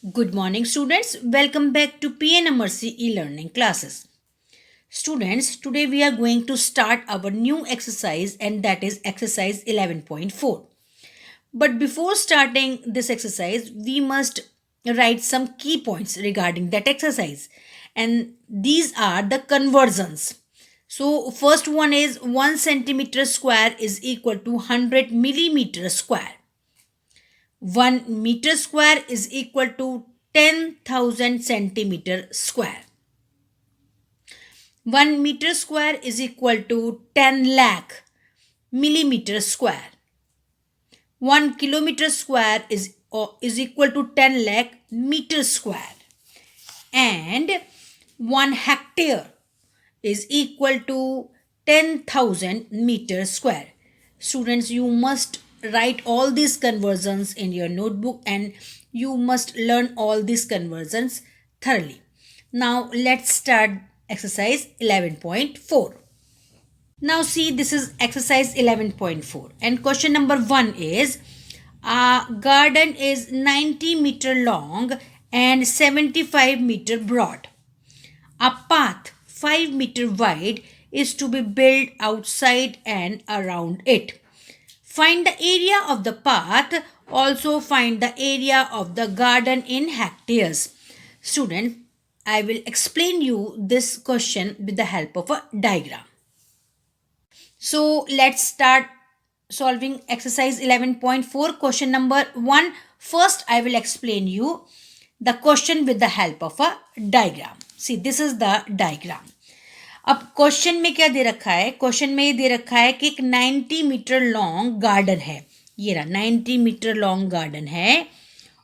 Good morning, students. Welcome back to PNMRC e-learning classes. Students, today we are going to start our new exercise, and that is exercise 11.4. But before starting this exercise, we must write some key points regarding that exercise. And these are the conversions. So, first one is 1 centimeter square is equal to 100 millimeter square. 1 meter square is equal to 10,000 centimeter square. 1 meter square is equal to 10 lakh millimeter square. 1 kilometer square is equal to 10 lakh meter square. And 1 hectare is equal to 10,000 meter square. Students, you must write all these conversions in your notebook and you must learn all these conversions thoroughly. Now let's start exercise 11.4. Now see, this is exercise 11.4 and question number 1 is a garden is 90-meter long and 75-meter broad. A path 5-meter wide is to be built outside and around it. Find the area of the path. Also find the area of the garden in hectares. Student, I will explain you this question with the help of a diagram. So let's start solving exercise 11.4. Question number 1. First, I will explain you the question with the help of a diagram. See, this is the diagram. अब question में क्या दे रखा है? Question में ये दे रखा है कि एक 90 मीटर लॉन्ग गार्डन है. ये रहा 90 मीटर लॉन्ग गार्डन है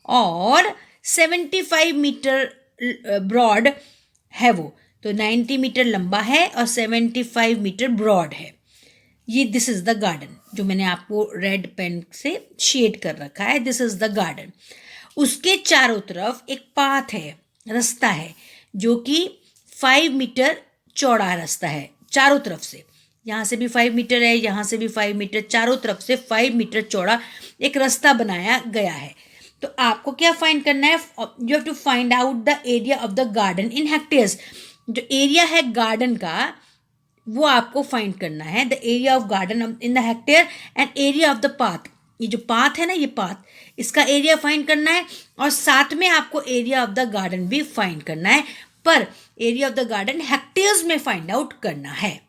और 75 मीटर ब्रॉड है वो. तो 90 मीटर लंबा है और 75 मीटर ब्रॉड है. ये दिस इज द गार्डन जो मैंने आपको रेड पेन से शेड कर रखा है. This is the garden. उसके चारों तरफ एक पाथ है, रास्ता है, जो कि 5 मीटर चौड़ा रास्ता है चारों तरफ से. यहाँ से भी 5 मीटर है, यहाँ से भी 5 मीटर, चारों तरफ से 5 मीटर चौड़ा एक रास्ता बनाया गया है. तो आपको क्या फाइंड करना है? You have to find out the area of the garden in hectares. जो एरिया है गार्डन का वो आपको फाइंड करना है. The area of garden in the hectare and area of the path. ये जो पाथ है ना, ये पाथ, इसका एरिया फाइंड करना है और साथ में आपको एरिया ऑफ द गार्डन भी फाइंड करना है. पर area of the garden hectares में फाइंड आउट करना है.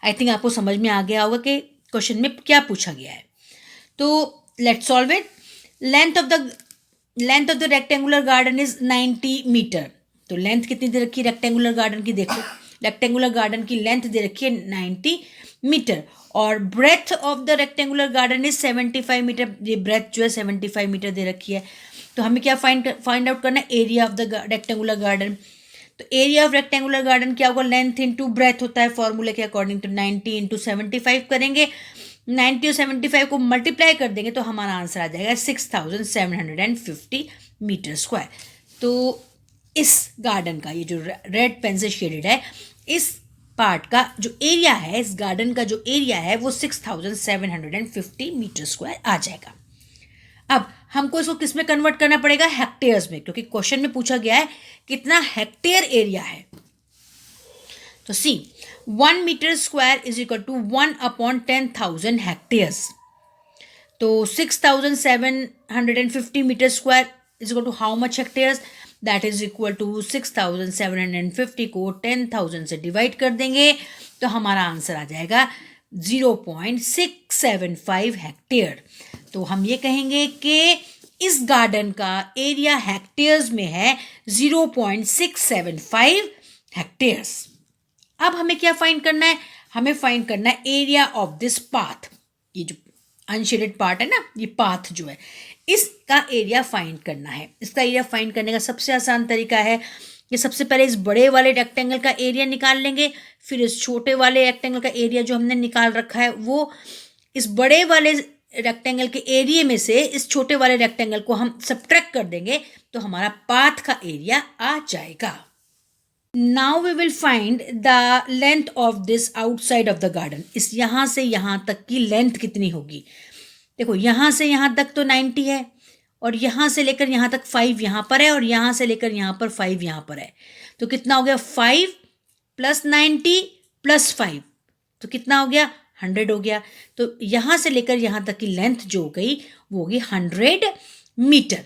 आई थिंक आपको समझ में आ गया होगा कि क्वेश्चन में क्या पूछा गया है. तो let's solve it. Length of the rectangular garden is 90 metre. तो लेंथ कितनी दे रखी है रेक्टेंगुलर गार्डन की? देखो, रेक्टेंगुलर गार्डन की लेंथ दे रखी है 90 मीटर और breadth of the rectangular garden is 75 metre. ये ब्रेथ जो है 75 मीटर दे रखी है. तो हमें क्या फाइंड आउट करना है? Area of the rectangular garden. तो एरिया ऑफ रेक्टेंगुलर गार्डन क्या होगा? लेंथ इंटू ब्रेथ होता है फॉर्मूले के अकॉर्डिंग. तो 90 इंटू 75 करेंगे. 90 और 75 को मल्टीप्लाई कर देंगे तो हमारा आंसर आ जाएगा 6750 मीटर स्क्वायर. तो इस गार्डन का, ये जो रेड पेन से शेडेड है, इस पार्ट का जो एरिया है, इस गार्डन का जो एरिया है वो 6750 मीटर स्क्वायर आ जाएगा. अब हमको इसको किस में कन्वर्ट करना पड़ेगा? हेक्टेयर्स में, क्योंकि क्वेश्चन में पूछा गया है कितना हेक्टेयर एरिया है. तो see, 1 metre square is equal to 1/10,000 hectares. तो 6750 metre square is equal to how much hectares? That is equal to 6750 को 10,000 से डिवाइड कर देंगे तो हमारा आंसर आ जाएगा 0.675 हेक्टेयर. तो हम ये कहेंगे कि इस गार्डन का एरिया हेक्टेयर्स में है 0.675 हेक्टेयर्स. अब हमें क्या फाइंड करना है? हमें फाइंड करना है एरिया ऑफ दिस पाथ. ये जो अनशेडेड पार्ट है ना, ये पाथ जो है, इसका एरिया फाइंड करना है. इसका एरिया फाइंड करने का सबसे आसान तरीका है कि सबसे पहले इस बड़े वाले रेक्टेंगल का एरिया निकाल लेंगे, फिर इस छोटे वाले रेक्टेंगल का एरिया जो हमने निकाल रखा है वो इस बड़े वाले रेक्टेंगल के एरिया में से इस छोटे वाले रेक्टेंगल को हम सब्ट्रैक्ट कर देंगे तो हमारा पाथ का एरिया आ जाएगा. Now we will find the length of this outside of the garden. इस यहाँ से यहाँ तक की लेंथ कितनी होगी? देखो, यहाँ से यहाँ तक तो 90 है और यहाँ से लेकर यहाँ तक 5 यहाँ पर है और यहाँ से लेकर यहाँ पर 5 यहाँ पर है, तो कितना हो गया 5 + 90 + 5, तो कितना हो गया 100 हो गया। तो यहाँ से लेकर यहाँ तक की लेंथ जो हो गई वो होगी 100 मीटर।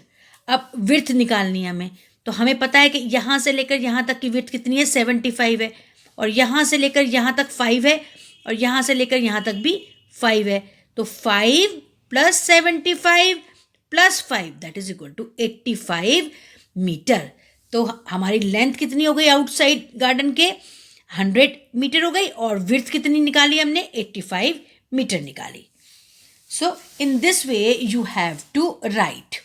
अब विड्थ निकालनी है हमें, तो हमें पता है कि यहाँ से लेकर यहाँ तक की विड्थ कितनी है 75 है, और यहाँ से लेकर यहाँ तक 5 है, और यहाँ से लेकर यहाँ तक भी 5 है, तो 5 + 75 + 5 that is equal to 85 metre. तो हमारी लेंथ कितनी हो गई आउटसाइड गार्डन के 100 मीटर हो गई, और विड्थ कितनी निकाली हमने 85 मीटर निकाली। So in this way you have to write,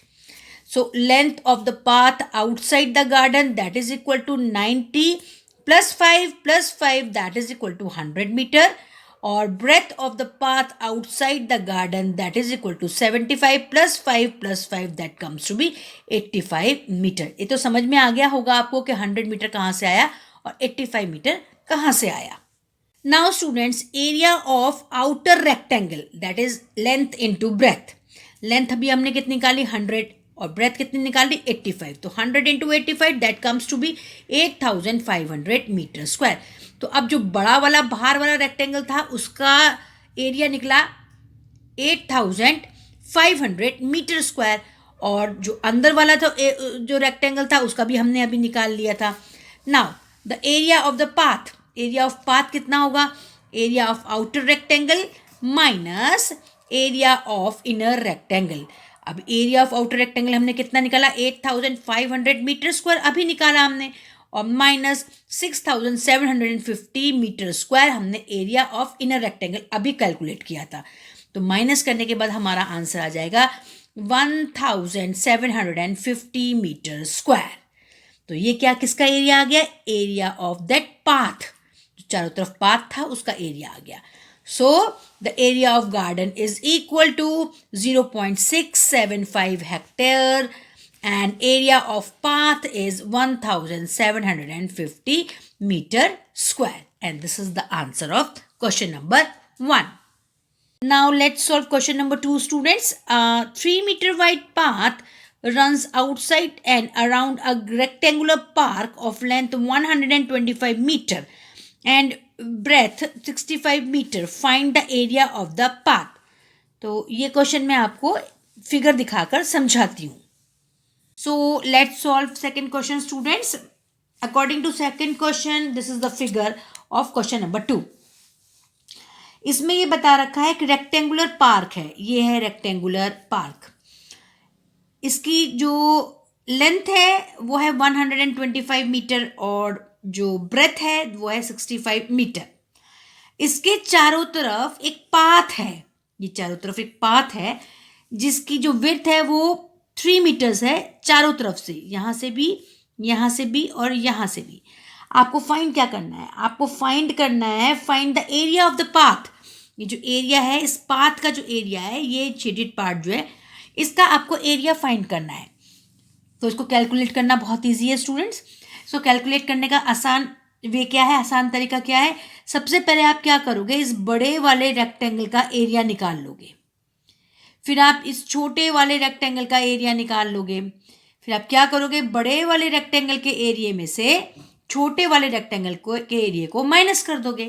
so length of the path outside the garden that is equal to 90 + 5 + 5 that is equal to 100 meter, or breadth of the path outside the garden that is equal to 75 + 5 + 5 that comes to be 85 metre. ये तो समझ में आ गया होगा आपको कि 100 metre कहाँ से आया और 85 मीटर कहाँ से आया। Now students, area of outer rectangle that is length into breadth, length अभी हमने कितनी निकाली 100 और ब्रेथ कितनी निकाली 85, तो 100 × 85 that comes to be 8500 metre square. तो अब जो बड़ा वाला बाहर वाला रेक्टेंगल था उसका एरिया निकला 8500 मीटर स्क्वायर, और जो अंदर वाला था जो रेक्टेंगल था उसका भी हमने अभी निकाल लिया था। Now the area of the path, area of path कितना होगा, area of outer rectangle minus area of inner rectangle. अब एरिया ऑफ आउटर रेक्टेंगल हमने कितना निकाला 8500 मीटर स्क्वायर अभी निकाला हमने, और माइनस 6750 मीटर स्क्वायर हमने एरिया ऑफ इनर रेक्टेंगल अभी कैलकुलेट किया था। तो माइनस करने के बाद हमारा आंसर आ जाएगा 1750 मीटर स्क्वायर। तो ये क्या किसका एरिया आ गया, एरिया ऑफ दैट पाथ, जो चारों तरफ पाथ था उसका एरिया आ गया। So the area of garden is equal to 0.675 hectare and area of path is 1750 meter square, and this is the answer of question number 1. Now let's solve question number 2 students. A 3 meter wide path runs outside and around a rectangular park of length 125 meter and breadth 65 metre, find the area of the path. तो ये question मैं आपको figure दिखाकर समझाती हूँ। So let's solve second question students. According to second question this is the figure of question number 2। इसमें ये बता रखा है कि रेक्टेंगुलर पार्क है, ये है रेक्टेंगुलर पार्क, इसकी जो लेंथ है वो है 125 मीटर और जो ब्रेथ है वो है 65 मीटर। इसके चारों तरफ एक पाथ है, ये चारों तरफ एक पाथ है जिसकी जो विड्थ है वो 3 मीटर्स है चारों तरफ से, यहाँ से भी, यहाँ से भी और यहाँ से भी। आपको फाइंड क्या करना है, आपको फाइंड करना है, find the area of the path. ये जो एरिया है, इस पाथ का जो एरिया है, ये शेडेड पार्ट जो है, इसका आपको एरिया फाइंड करना है। तो इसको कैलकुलेट करना बहुत ईजी है स्टूडेंट्स। सो कैलकुलेट करने का आसान वे क्या है, आसान तरीका क्या है, सबसे पहले आप क्या करोगे, इस बड़े वाले रेक्टेंगल का एरिया निकाल लोगे, फिर आप इस छोटे वाले रेक्टेंगल का एरिया निकाल लोगे, फिर आप क्या करोगे, बड़े वाले रेक्टेंगल के एरिया में से छोटे वाले रेक्टेंगल के एरिया को माइनस कर दोगे।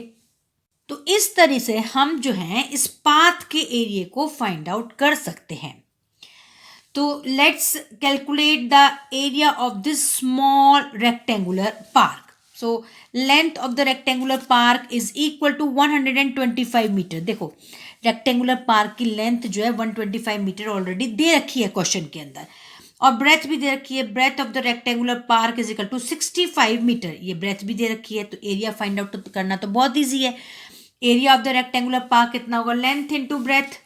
तो इस तरह से हम जो है इस पाथ के एरिया को फाइंड आउट कर सकते हैं। तो लेट्स calculate the area of this small rectangular park. So length of the rectangular park is equal to 125 metre. देखो रेक्टेंगुलर पार्क की लेंथ जो है 125 मीटर ऑलरेडी दे रखी है क्वेश्चन के अंदर, और ब्रेथ भी दे रखी है, breadth of the rectangular park is equal to 65 metre, ये ब्रेथ भी दे रखी है। तो एरिया फाइंड आउट करना तो बहुत ईजी है। Area of the rectangular park कितना होगा, लेंथ इंटू ब्रेथ,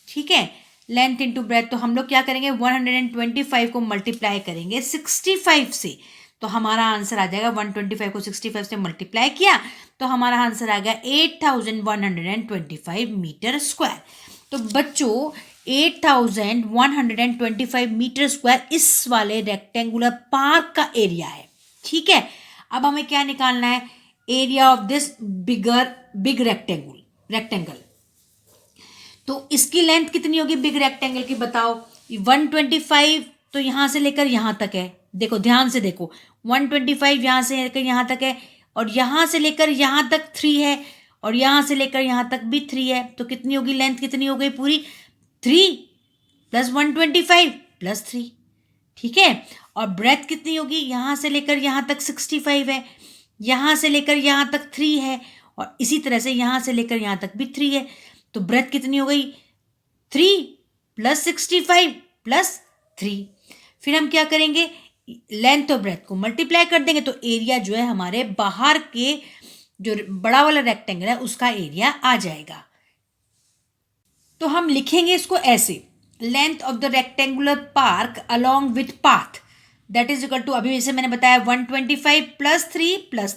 ठीक है, लेंथ इंटू ब्रेथ। तो हम लोग क्या करेंगे, 125 को मल्टीप्लाई करेंगे 65 से, तो हमारा आंसर आ जाएगा, 125 को 65 से मल्टीप्लाई किया तो हमारा आंसर आ गया 8125 मीटर स्क्वायर। तो बच्चों 8125 मीटर स्क्वायर इस वाले रेक्टेंगुलर पार्क का एरिया है, ठीक है। अब हमें क्या निकालना है, area of this big rectangle. तो इसकी लेंथ कितनी होगी बिग रेक्टेंगल की, बताओ, 125 तो यहाँ से लेकर यहाँ तक है, देखो ध्यान से देखो, 125 यहाँ से लेकर यहाँ तक है, और यहाँ से लेकर यहाँ तक 3 है, और यहाँ से लेकर यहाँ तक भी 3 है, तो कितनी होगी लेंथ, कितनी हो गई पूरी, 3 प्लस 125 प्लस 3, ठीक है। और ब्रेथ कितनी होगी, यहाँ से लेकर यहाँ तक 65 है, यहाँ से लेकर यहाँ तक 3 है, और इसी तरह से यहाँ से लेकर यहाँ तक भी 3 है, तो ब्रेथ कितनी हो गई, 3 प्लस 65 प्लस 3। फिर हम क्या करेंगे, लेंथ और ब्रेथ को मल्टीप्लाई कर देंगे, तो एरिया जो है हमारे बाहर के जो बड़ा वाला रेक्टेंगल है उसका एरिया आ जाएगा। तो हम लिखेंगे इसको ऐसे, length of the rectangular park along with path that is equal to, अभी जैसे मैंने बताया 125 प्लस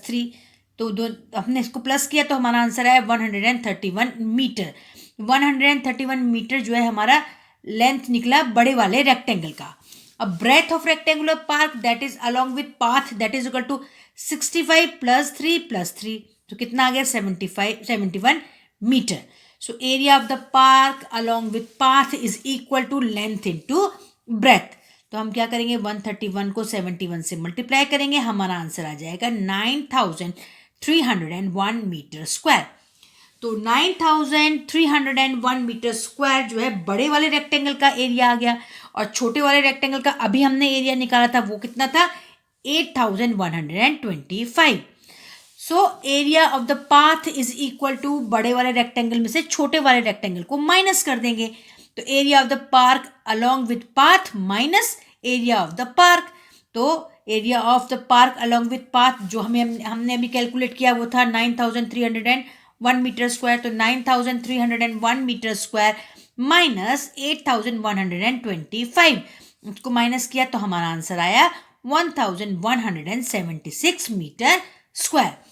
3, तो दो हमने इसको प्लस किया तो हमारा आंसर है 131 मीटर। 131 मीटर जो है हमारा लेंथ निकला बड़े वाले रेक्टेंगल का। अब breadth of rectangular park that is along with path that is equal to 65 plus 3, तो कितना आ गया 71 metre. So area of the park along with path is equal to length into breadth. तो हम क्या करेंगे, 131 को 71 से मल्टीप्लाई करेंगे, हमारा आंसर आ जाएगा 9301 मीटर स्क्वायर। तो 9301 मीटर स्क्वायर जो है बड़े वाले रेक्टेंगल का एरिया आ गया, और छोटे वाले रेक्टेंगल का अभी हमने एरिया निकाला था वो कितना था, 8125। So area of the path is equal to, बड़े वाले रेक्टेंगल में से छोटे वाले रेक्टेंगल को माइनस कर देंगे, तो area of the park along with path minus area of the park. तो area of the park along with path जो हमने अभी कैलकुलेट किया वो था 9301 मीटर स्क्वायर, तो 9301 मीटर स्क्वायर माइनस 8125, उसको माइनस किया तो हमारा आंसर आया 1176 metre square.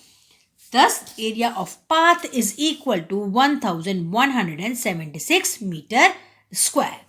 Thus, area of path is equal to 1176 meter square.